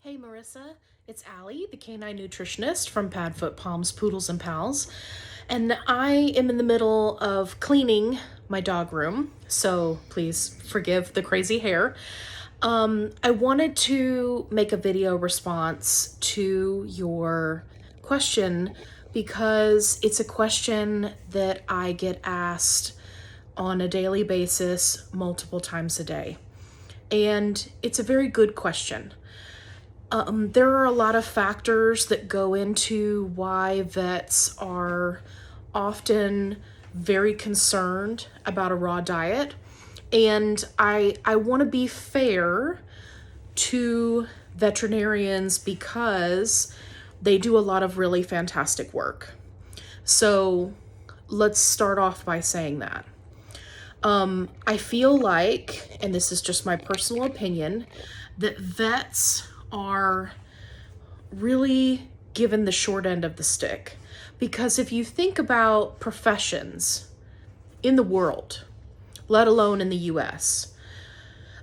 Hey Marissa, it's Allie, the Canine Nutritionist from Padfoot Palms, Poodles, and Pals. And I am in the middle of cleaning my dog room, so please forgive the crazy hair. I wanted to make a video response to your question because it's a question that I get asked on a daily basis, multiple times a day. And it's a very good question. There are a lot of factors that go into why vets are often very concerned about a raw diet. And I want to be fair to veterinarians because they do a lot of really fantastic work. So let's start off by saying that. I feel like, and this is just my personal opinion, that vets are really given the short end of the stick. Because if you think about professions in the world, let alone in the US,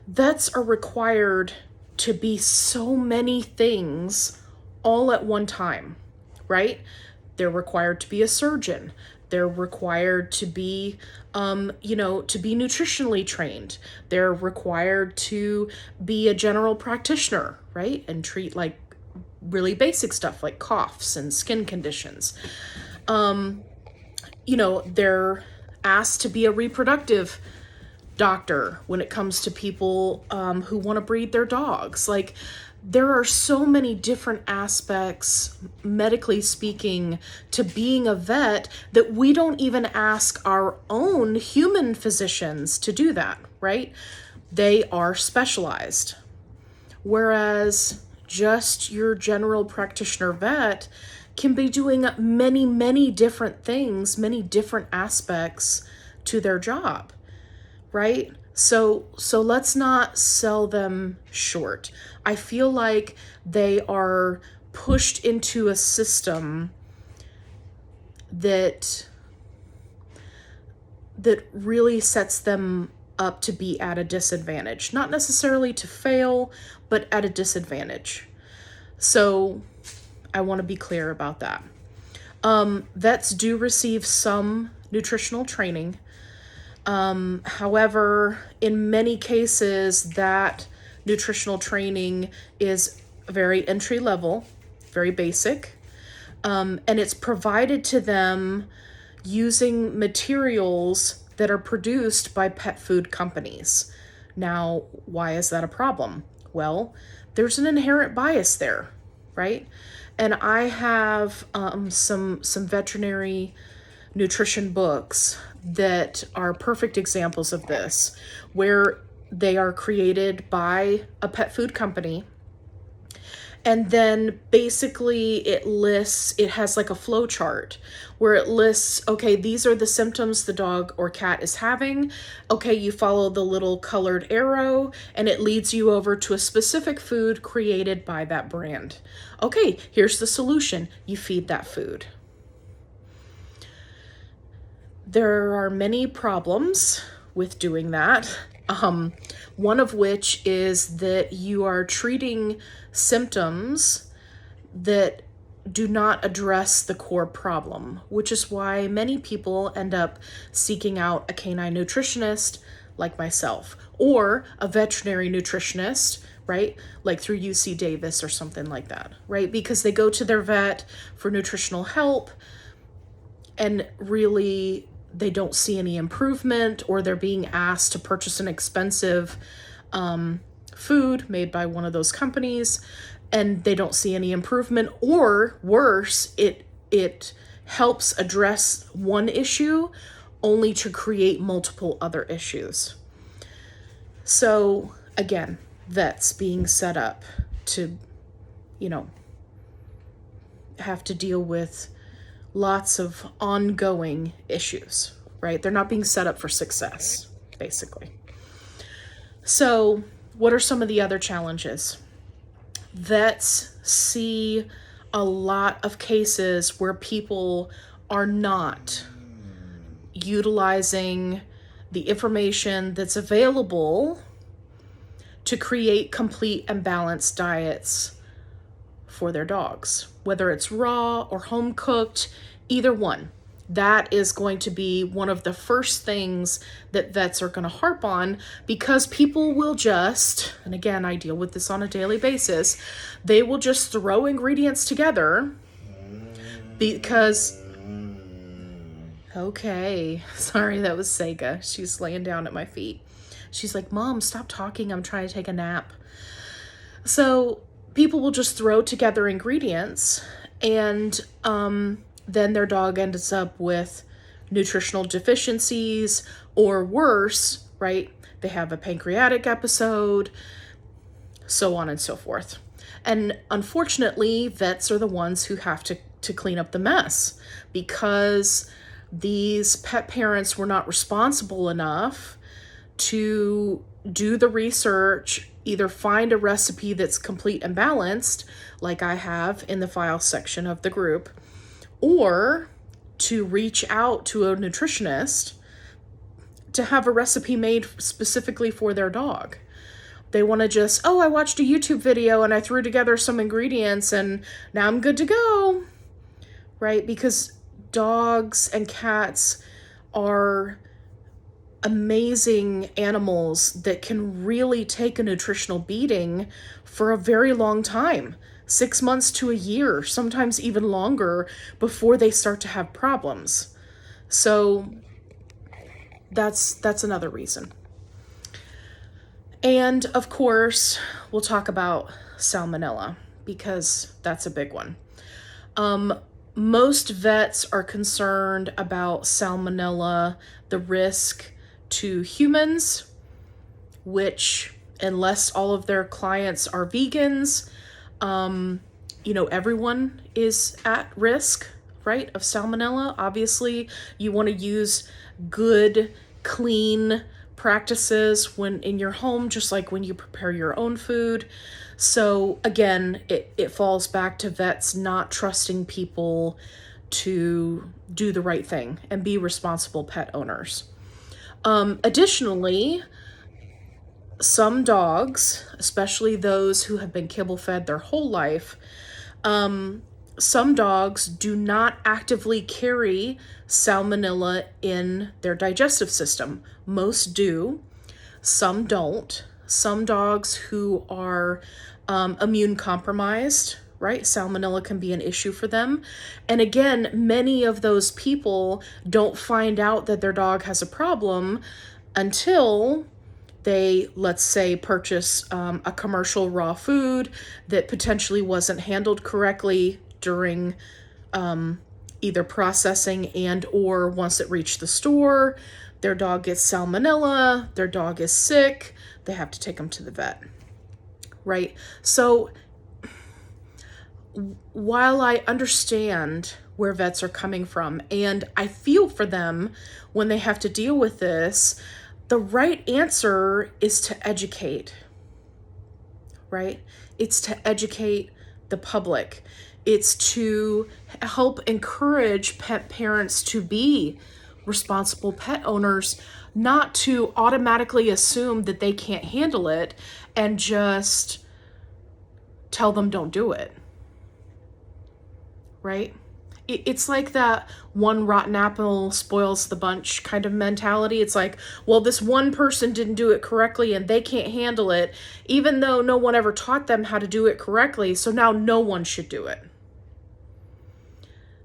vets are required to be so many things all at one time, right? They're required to be a surgeon. They're required to be, to be nutritionally trained. They're required to be a general practitioner, right? And treat like really basic stuff like coughs and skin conditions. They're asked to be a reproductive doctor when it comes to people who want to breed their dogs. Like, there are so many different aspects, medically speaking, to being a vet that we don't even ask our own human physicians to do that, right? They are specialized. Whereas just your general practitioner vet can be doing many, many different things, many different aspects to their job, right? So let's not sell them short. I feel like they are pushed into a system that really sets them up to be at a disadvantage. Not necessarily to fail, but at a disadvantage. So I want to be clear about that. Vets do receive some nutritional training. However, in many cases, that nutritional training is very entry level, very basic, and it's provided to them using materials that are produced by pet food companies. Now, why is that a problem? Well, there's an inherent bias there, right? And I have some veterinary nutrition books that are perfect examples of this, where they are created by a pet food company. And then basically it has like a flow chart where it lists, okay, these are the symptoms the dog or cat is having. Okay, you follow the little colored arrow and it leads you over to a specific food created by that brand. Okay, here's the solution. You feed that food. There are many problems with doing that. One of which is that you are treating symptoms that do not address the core problem, which is why many people end up seeking out a canine nutritionist like myself, or a veterinary nutritionist, right? Like through UC Davis or something like that, right? Because they go to their vet for nutritional help and really they don't see any improvement, or they're being asked to purchase an expensive food made by one of those companies and they don't see any improvement, or worse, it helps address one issue only to create multiple other issues. So again, vets being set up to, have to deal with lots of ongoing issues, right? They're not being set up for success, basically. So what are some of the other challenges? Vets see a lot of cases where people are not utilizing the information that's available to create complete and balanced diets for their dogs, whether it's raw or home cooked, either one. That is going to be one of the first things that vets are going to harp on, because people will just, and again, I deal with this on a daily basis, they will just throw ingredients together because, okay, sorry, that was Sega. She's laying down at my feet. She's like, Mom, stop talking. I'm trying to take a nap. So people will just throw together ingredients, and then their dog ends up with nutritional deficiencies, or worse, right? They have a pancreatic episode, so on and so forth. And unfortunately, vets are the ones who have to clean up the mess, because these pet parents were not responsible enough to do the research, either find a recipe that's complete and balanced, like I have in the file section of the group, or to reach out to a nutritionist to have a recipe made specifically for their dog. They want to just, oh, I watched a YouTube video and I threw together some ingredients and now I'm good to go, right? Because dogs and cats are amazing animals that can really take a nutritional beating for a very long time, 6 months to a year, sometimes even longer, before they start to have problems. So that's another reason. And of course, we'll talk about salmonella, because that's a big one. Most vets are concerned about salmonella, the risk to humans, which, unless all of their clients are vegans, everyone is at risk, right, of salmonella. Obviously, you want to use good, clean practices when in your home, just like when you prepare your own food. So again, it falls back to vets not trusting people to do the right thing and be responsible pet owners. Additionally, some dogs, especially those who have been kibble fed their whole life, some dogs do not actively carry salmonella in their digestive system. Most do, some don't. Some dogs who are immune compromised, right? Salmonella can be an issue for them. And again, many of those people don't find out that their dog has a problem until they, let's say, purchase a commercial raw food that potentially wasn't handled correctly during either processing and or once it reached the store. Their dog gets salmonella, their dog is sick, they have to take them to the vet, right? So while I understand where vets are coming from, and I feel for them when they have to deal with this, the right answer is to educate, right? It's to educate the public. It's to help encourage pet parents to be responsible pet owners, not to automatically assume that they can't handle it and just tell them don't do it, right? It's like that one rotten apple spoils the bunch kind of mentality. It's like, well, this one person didn't do it correctly and they can't handle it, even though no one ever taught them how to do it correctly, so now no one should do it.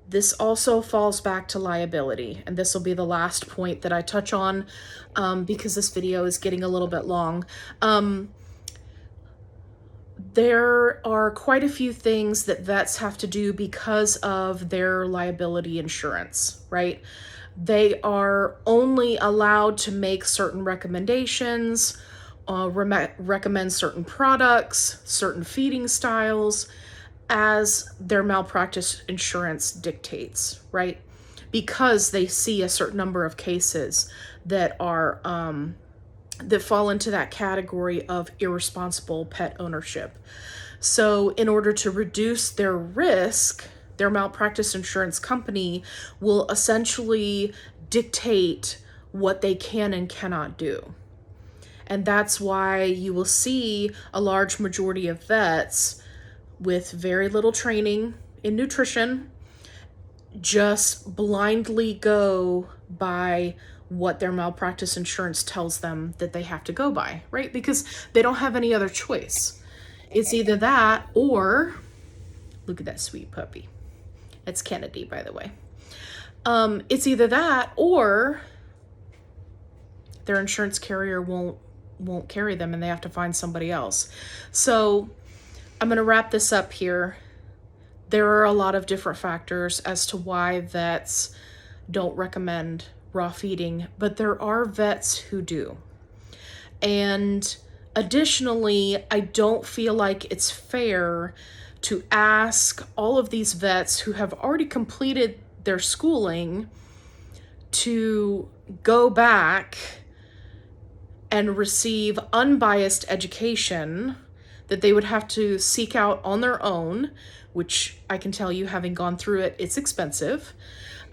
This also falls back to liability, and this will be the last point that I touch on because this video is getting a little bit long. There are quite a few things that vets have to do because of their liability insurance, right? They are only allowed to make certain recommendations, recommend certain products, certain feeding styles, as their malpractice insurance dictates, right? Because they see a certain number of cases that are that fall into that category of irresponsible pet ownership. So in order to reduce their risk, their malpractice insurance company will essentially dictate what they can and cannot do. And that's why you will see a large majority of vets with very little training in nutrition just blindly go by what their malpractice insurance tells them that they have to go by, right? Because they don't have any other choice. It's either that or, look at that sweet puppy. It's Kennedy, by the way. It's either that or their insurance carrier won't carry them and they have to find somebody else. So I'm going to wrap this up here. There are a lot of different factors as to why vets don't recommend raw feeding, but there are vets who do. And additionally, I don't feel like it's fair to ask all of these vets who have already completed their schooling to go back and receive unbiased education that they would have to seek out on their own, which I can tell you, having gone through it, it's expensive.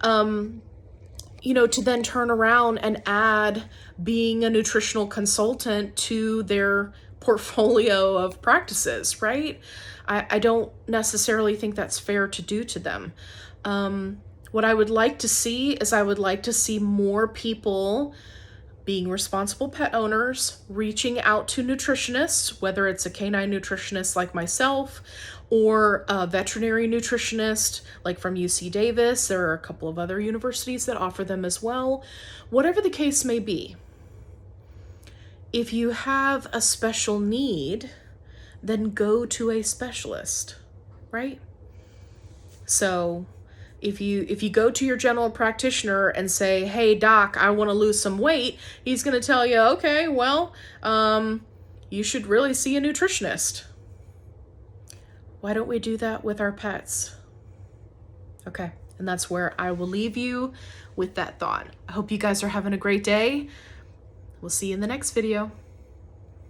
To then turn around and add being a nutritional consultant to their portfolio of practices, right? I don't necessarily think that's fair to do to them. What I would like to see is I would like to see more people being responsible pet owners, reaching out to nutritionists, whether it's a canine nutritionist like myself or a veterinary nutritionist like from UC Davis. There are a couple of other universities that offer them as well. Whatever the case may be, if you have a special need, then go to a specialist, right? So if you go to your general practitioner and say, hey doc, I want to lose some weight, he's going to tell you, okay, well, you should really see a nutritionist. Why don't we do that with our pets? Okay, and that's where I will leave you with that thought. I hope you guys are having a great day. We'll see you in the next video.